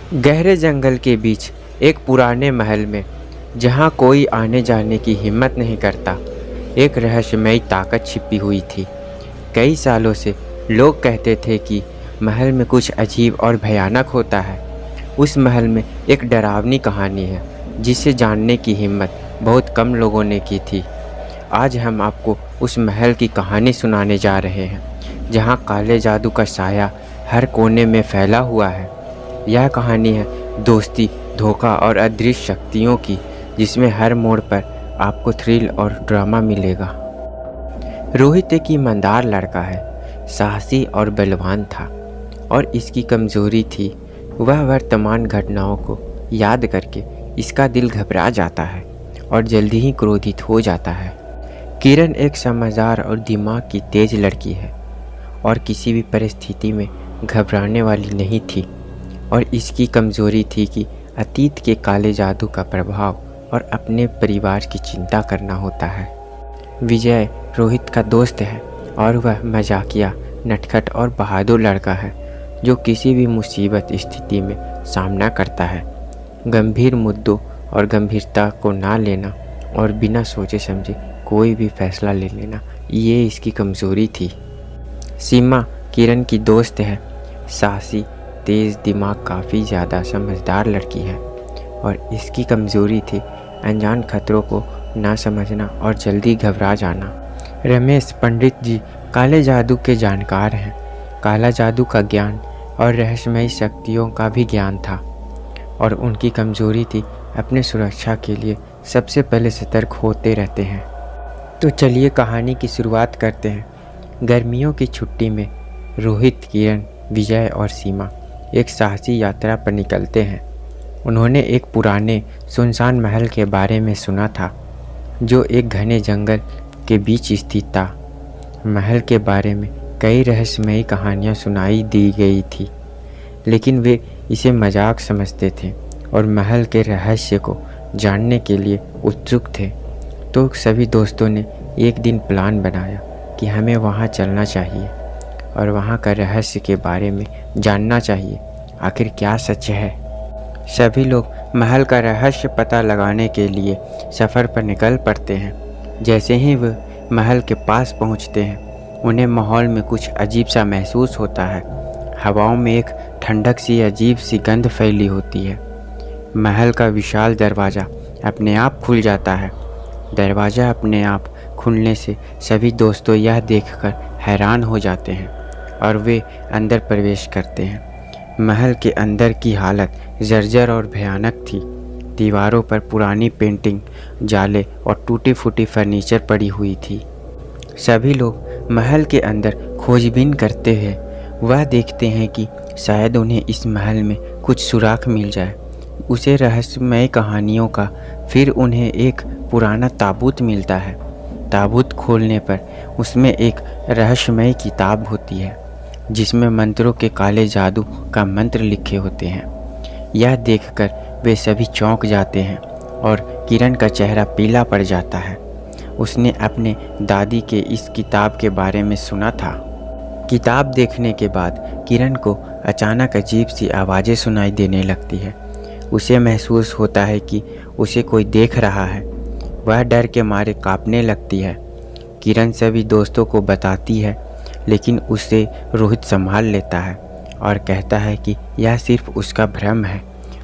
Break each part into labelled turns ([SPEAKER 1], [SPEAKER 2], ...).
[SPEAKER 1] गहरे जंगल के बीच एक पुराने महल में, जहाँ कोई आने जाने की हिम्मत नहीं करता, एक रहस्यमयी ताकत छिपी हुई थी। कई सालों से लोग कहते थे कि महल में कुछ अजीब और भयानक होता है। उस महल में एक डरावनी कहानी है, जिसे जानने की हिम्मत बहुत कम लोगों ने की थी। आज हम आपको उस महल की कहानी सुनाने जा रहे हैं, जहाँ काले जादू का साया हर कोने में फैला हुआ है। यह कहानी है दोस्ती, धोखा और अदृश्य शक्तियों की, जिसमें हर मोड़ पर आपको थ्रिल और ड्रामा मिलेगा। रोहित एक ईमानदार लड़का है, साहसी और बलवान था, और इसकी कमज़ोरी थी वह वर्तमान घटनाओं को याद करके इसका दिल घबरा जाता है और जल्दी ही क्रोधित हो जाता है। किरण एक समझदार और दिमाग की तेज लड़की है और किसी भी परिस्थिति में घबराने वाली नहीं थी। और इसकी कमज़ोरी थी कि अतीत के काले जादू का प्रभाव और अपने परिवार की चिंता करना होता है। विजय रोहित का दोस्त है और वह मजाकिया, नटखट और बहादुर लड़का है, जो किसी भी मुसीबत स्थिति में सामना करता है। गंभीर मुद्दों और गंभीरता को ना लेना और बिना सोचे समझे कोई भी फैसला ले लेना, ये इसकी कमज़ोरी थी। सीमा किरण की दोस्त है, साहसी, तेज़ दिमाग, काफ़ी ज़्यादा समझदार लड़की है, और इसकी कमज़ोरी थी अनजान खतरों को ना समझना और जल्दी घबरा जाना। रमेश पंडित जी काले जादू के जानकार हैं। काला जादू का ज्ञान और रहस्यमयी शक्तियों का भी ज्ञान था, और उनकी कमज़ोरी थी अपने सुरक्षा के लिए सबसे पहले सतर्क होते रहते हैं। तो चलिए कहानी की शुरुआत करते हैं। गर्मियों की छुट्टी में रोहित, किरण, विजय और सीमा एक साहसी यात्रा पर निकलते हैं। उन्होंने एक पुराने सुनसान महल के बारे में सुना था, जो एक घने जंगल के बीच स्थित था। महल के बारे में कई रहस्यमयी कहानियाँ सुनाई दी गई थी, लेकिन वे इसे मजाक समझते थे और महल के रहस्य को जानने के लिए उत्सुक थे। तो सभी दोस्तों ने एक दिन प्लान बनाया कि हमें वहाँ चलना चाहिए और वहाँ का रहस्य के बारे में जानना चाहिए, आखिर क्या सच है। सभी लोग महल का रहस्य पता लगाने के लिए सफ़र पर निकल पड़ते हैं। जैसे ही वे महल के पास पहुँचते हैं, उन्हें माहौल में कुछ अजीब सा महसूस होता है। हवाओं में एक ठंडक सी अजीब सी गंध फैली होती है। महल का विशाल दरवाज़ा अपने आप खुल जाता है। दरवाज़ा अपने आप खुलने से सभी दोस्तों यह देखकर हैरान हो जाते हैं और वे अंदर प्रवेश करते हैं। महल के अंदर की हालत जर्जर और भयानक थी। दीवारों पर पुरानी पेंटिंग, जाले और टूटी फूटी फर्नीचर पड़ी हुई थी। सभी लोग महल के अंदर खोजबीन करते हैं। वह देखते हैं कि शायद उन्हें इस महल में कुछ सुराग मिल जाए, उसे रहस्यमय कहानियों का। फिर उन्हें एक पुराना ताबूत मिलता है। ताबूत खोलने पर उसमें एक रहस्यमय किताब होती है, जिसमें मंत्रों के काले जादू का मंत्र लिखे होते हैं। यह देखकर वे सभी चौंक जाते हैं और किरण का चेहरा पीला पड़ जाता है। उसने अपने दादी के इस किताब के बारे में सुना था। किताब देखने के बाद किरण को अचानक अजीब सी आवाज़ें सुनाई देने लगती है। उसे महसूस होता है कि उसे कोई देख रहा है। वह डर के मारे कांपने लगती है। किरण सभी दोस्तों को बताती है, लेकिन उसे रोहित संभाल लेता है और कहता है कि यह सिर्फ उसका भ्रम है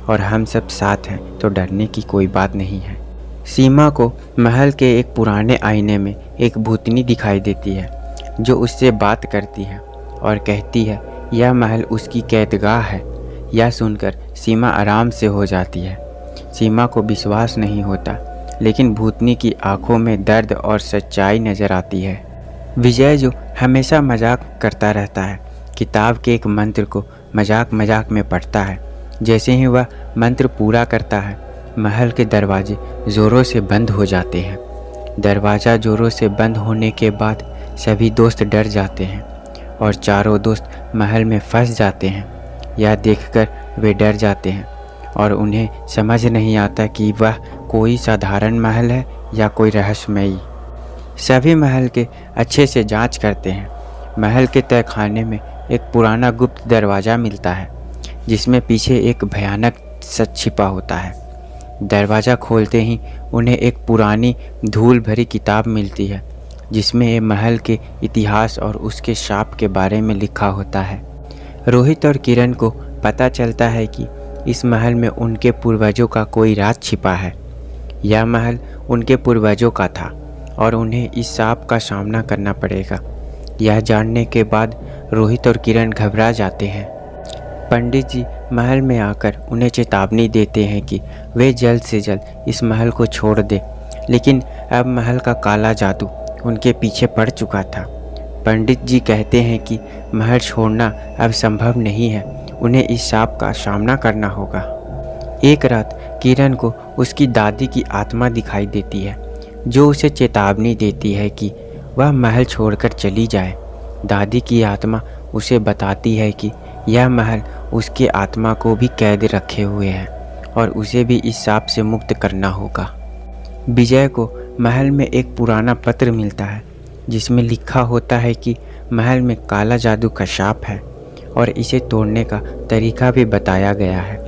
[SPEAKER 1] और हम सब साथ हैं, तो डरने की कोई बात नहीं है। सीमा को महल के एक पुराने आईने में एक भूतनी दिखाई देती है, जो उससे बात करती है और कहती है यह महल उसकी कैदगाह है। यह सुनकर सीमा आराम से हो जाती है। सीमा को विश्वास नहीं होता, लेकिन भूतनी की आंखों में दर्द और सच्चाई नज़र आती है। विजय, जो हमेशा मजाक करता रहता है, किताब के एक मंत्र को मजाक मजाक में पढ़ता है। जैसे ही वह मंत्र पूरा करता है, महल के दरवाजे ज़ोरों से बंद हो जाते हैं। दरवाज़ा ज़ोरों से बंद होने के बाद सभी दोस्त डर जाते हैं और चारों दोस्त महल में फंस जाते हैं। यह देखकर वे डर जाते हैं और उन्हें समझ नहीं आता कि वह कोई साधारण महल है या कोई रहस्यमयी। सभी महल के अच्छे से जांच करते हैं। महल के तहखाने में एक पुराना गुप्त दरवाज़ा मिलता है, जिसमें पीछे एक भयानक सच छिपा होता है। दरवाज़ा खोलते ही उन्हें एक पुरानी धूल भरी किताब मिलती है जिसमें ये महल के इतिहास और उसके शाप के बारे में लिखा होता है। रोहित और किरण को पता चलता है कि इस महल में उनके पूर्वजों का कोई राज छिपा है। यह महल उनके पूर्वजों का था और उन्हें इस शाप का सामना करना पड़ेगा। यह जानने के बाद रोहित और किरण घबरा जाते हैं। पंडित जी महल में आकर उन्हें चेतावनी देते हैं कि वे जल्द से जल्द इस महल को छोड़ दें, लेकिन अब महल का काला जादू उनके पीछे पड़ चुका था। पंडित जी कहते हैं कि महल छोड़ना अब संभव नहीं है, उन्हें इस शाप का सामना करना होगा। एक रात किरण को उसकी दादी की आत्मा दिखाई देती है जो उसे चेतावनी देती है कि वह महल छोड़कर चली जाए। दादी की आत्मा उसे बताती है कि यह महल उसके आत्मा को भी कैद रखे हुए है और उसे भी इस शाप से मुक्त करना होगा। विजय को महल में एक पुराना पत्र मिलता है जिसमें लिखा होता है कि महल में काला जादू का शाप है और इसे तोड़ने का तरीका भी बताया गया है।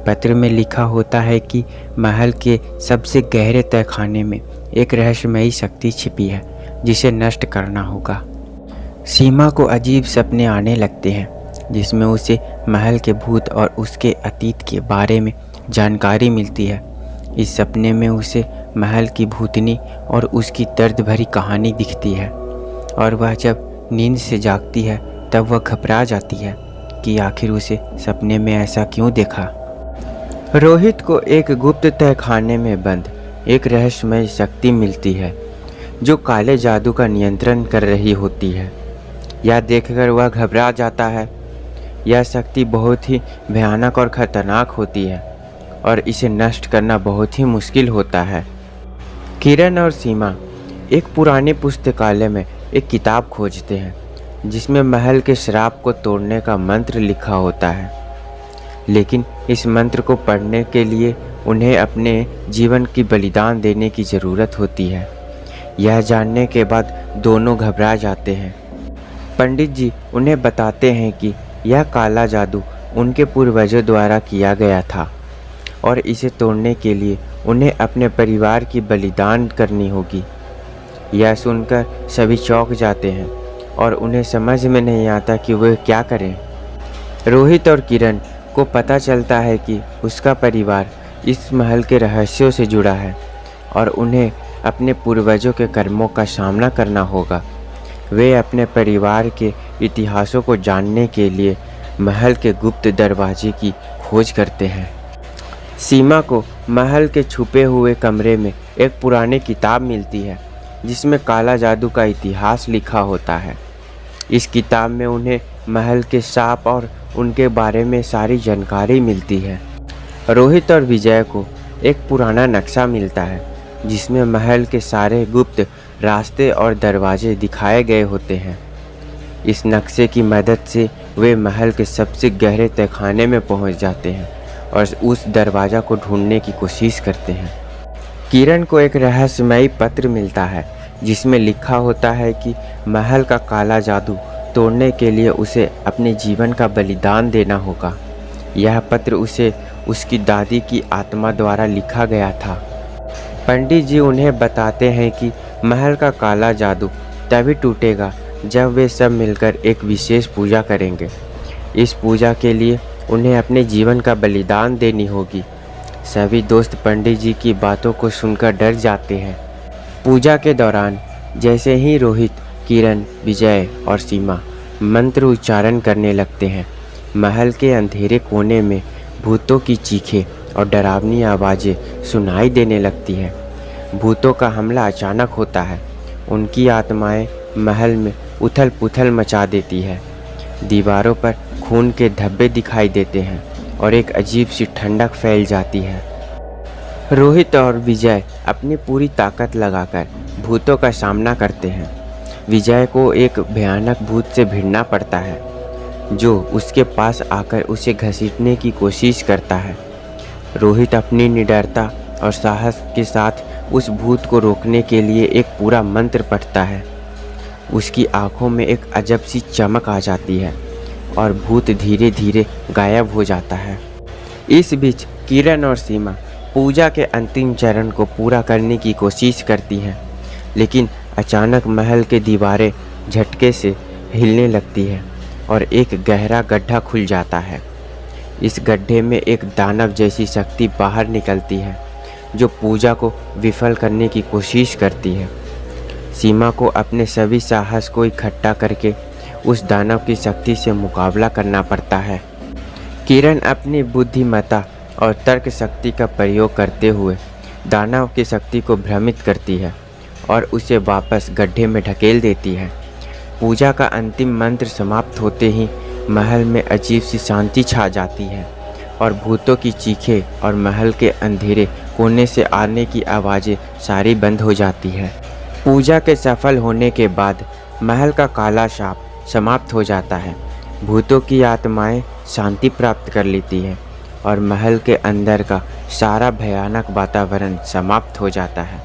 [SPEAKER 1] पत्र में लिखा होता है कि महल के सबसे गहरे तहखाने में एक रहस्यमयी शक्ति छिपी है जिसे नष्ट करना होगा। सीमा को अजीब सपने आने लगते हैं जिसमें उसे महल के भूत और उसके अतीत के बारे में जानकारी मिलती है। इस सपने में उसे महल की भूतनी और उसकी दर्द भरी कहानी दिखती है और वह जब नींद से जागती है तब वह घबरा जाती है कि आखिर उसे सपने में ऐसा क्यों देखा। रोहित को एक गुप्त तहखाने में बंद एक रहस्यमय शक्ति मिलती है जो काले जादू का नियंत्रण कर रही होती है। यह देखकर वह घबरा जाता है। यह शक्ति बहुत ही भयानक और खतरनाक होती है और इसे नष्ट करना बहुत ही मुश्किल होता है। किरण और सीमा एक पुराने पुस्तकालय में एक किताब खोजते हैं जिसमें महल के श्राप को तोड़ने का मंत्र लिखा होता है, लेकिन इस मंत्र को पढ़ने के लिए उन्हें अपने जीवन की बलिदान देने की ज़रूरत होती है। यह जानने के बाद दोनों घबरा जाते हैं। पंडित जी उन्हें बताते हैं कि यह काला जादू उनके पूर्वजों द्वारा किया गया था और इसे तोड़ने के लिए उन्हें अपने परिवार की बलिदान करनी होगी। यह सुनकर सभी चौंक जाते हैं और उन्हें समझ में नहीं आता कि वे क्या करें। रोहित और किरण को पता चलता है कि उसका परिवार इस महल के रहस्यों से जुड़ा है और उन्हें अपने पूर्वजों के कर्मों का सामना करना होगा। वे अपने परिवार के इतिहासों को जानने के लिए महल के गुप्त दरवाजे की खोज करते हैं। सीमा को महल के छुपे हुए कमरे में एक पुरानी किताब मिलती है जिसमें काला जादू का इतिहास लिखा होता है। इस किताब में उन्हें महल के शाप और उनके बारे में सारी जानकारी मिलती है। रोहित और विजय को एक पुराना नक्शा मिलता है जिसमें महल के सारे गुप्त रास्ते और दरवाजे दिखाए गए होते हैं। इस नक्शे की मदद से वे महल के सबसे गहरे तहखाने में पहुंच जाते हैं और उस दरवाज़ा को ढूंढने की कोशिश करते हैं। किरण को एक रहस्यमयी पत्र मिलता है जिसमें लिखा होता है कि महल का काला जादू तोड़ने के लिए उसे अपने जीवन का बलिदान देना होगा। यह पत्र उसे उसकी दादी की आत्मा द्वारा लिखा गया था। पंडित जी उन्हें बताते हैं कि महल का काला जादू तभी टूटेगा जब वे सब मिलकर एक विशेष पूजा करेंगे। इस पूजा के लिए उन्हें अपने जीवन का बलिदान देनी होगी। सभी दोस्त पंडित जी की बातों को सुनकर डर जाते हैं। पूजा के दौरान जैसे ही रोहित, किरण, विजय और सीमा मंत्र उच्चारण करने लगते हैं, महल के अंधेरे कोने में भूतों की चीखें और डरावनी आवाज़ें सुनाई देने लगती है। भूतों का हमला अचानक होता है। उनकी आत्माएं महल में उथल पुथल मचा देती है। दीवारों पर खून के धब्बे दिखाई देते हैं और एक अजीब सी ठंडक फैल जाती है। रोहित और विजय अपनी पूरी ताकत लगाकर भूतों का सामना करते हैं। विजय को एक भयानक भूत से भिड़ना पड़ता है जो उसके पास आकर उसे घसीटने की कोशिश करता है। रोहित अपनी निडरता और साहस के साथ उस भूत को रोकने के लिए एक पूरा मंत्र पढ़ता है। उसकी आंखों में एक अजब सी चमक आ जाती है। और भूत धीरे धीरे गायब हो जाता है। इस बीच किरण और सीमा पूजा के अंतिम चरण को पूरा करने की कोशिश करती हैं, लेकिन अचानक महल की दीवारें झटके से हिलने लगती है और एक गहरा गड्ढा खुल जाता है। इस गड्ढे में एक दानव जैसी शक्ति बाहर निकलती है जो पूजा को विफल करने की कोशिश करती है। सीमा को अपने सभी साहस को इकट्ठा करके उस दानव की शक्ति से मुकाबला करना पड़ता है। किरण अपनी बुद्धिमत्ता और तर्क शक्ति का प्रयोग करते हुए दानव की शक्ति को भ्रमित करती है और उसे वापस गड्ढे में ढकेल देती है। पूजा का अंतिम मंत्र समाप्त होते ही महल में अजीब सी शांति छा जाती है और भूतों की चीखें और महल के अंधेरे कोने से आने की आवाज़ें सारी बंद हो जाती है। पूजा के सफल होने के बाद महल का काला शाप समाप्त हो जाता है। भूतों की आत्माएं शांति प्राप्त कर लेती है और महल के अंदर का सारा भयानक वातावरण समाप्त हो जाता है।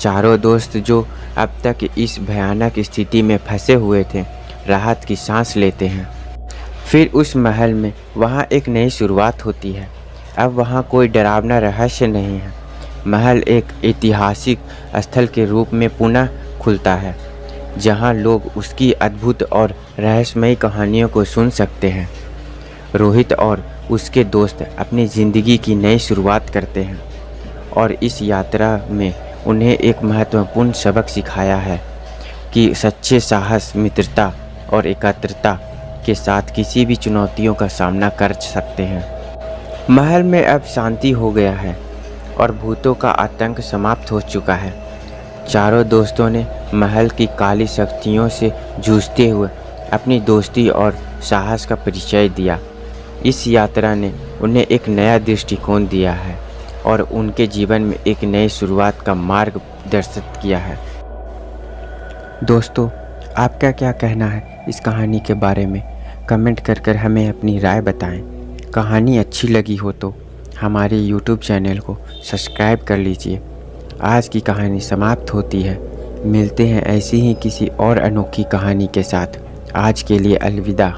[SPEAKER 1] चारों दोस्त जो अब तक इस भयानक स्थिति में फंसे हुए थे, राहत की सांस लेते हैं। फिर उस महल में वहाँ एक नई शुरुआत होती है। अब वहाँ कोई डरावना रहस्य नहीं है। महल एक ऐतिहासिक स्थल के रूप में पुनः खुलता है, जहाँ लोग उसकी अद्भुत और रहस्यमयी कहानियों को सुन सकते हैं। रोहित और उसके दोस्त अपनी ज़िंदगी की नई शुरुआत करते हैं और इस यात्रा में उन्हें एक महत्वपूर्ण सबक सिखाया है कि सच्चे साहस, मित्रता और एकाग्रता के साथ किसी भी चुनौतियों का सामना कर सकते हैं। महल में अब शांति हो गया है और भूतों का आतंक समाप्त हो चुका है। चारों दोस्तों ने महल की काली शक्तियों से जूझते हुए अपनी दोस्ती और साहस का परिचय दिया। इस यात्रा ने उन्हें एक नया दृष्टिकोण दिया है और उनके जीवन में एक नई शुरुआत का मार्ग दर्शित किया है। दोस्तों, आपका क्या कहना है इस कहानी के बारे में? कमेंट कर हमें अपनी राय बताएं। कहानी अच्छी लगी हो तो हमारे YouTube चैनल को सब्सक्राइब कर लीजिए। आज की कहानी समाप्त होती है। मिलते हैं ऐसी ही किसी और अनोखी कहानी के साथ। आज के लिए अलविदा।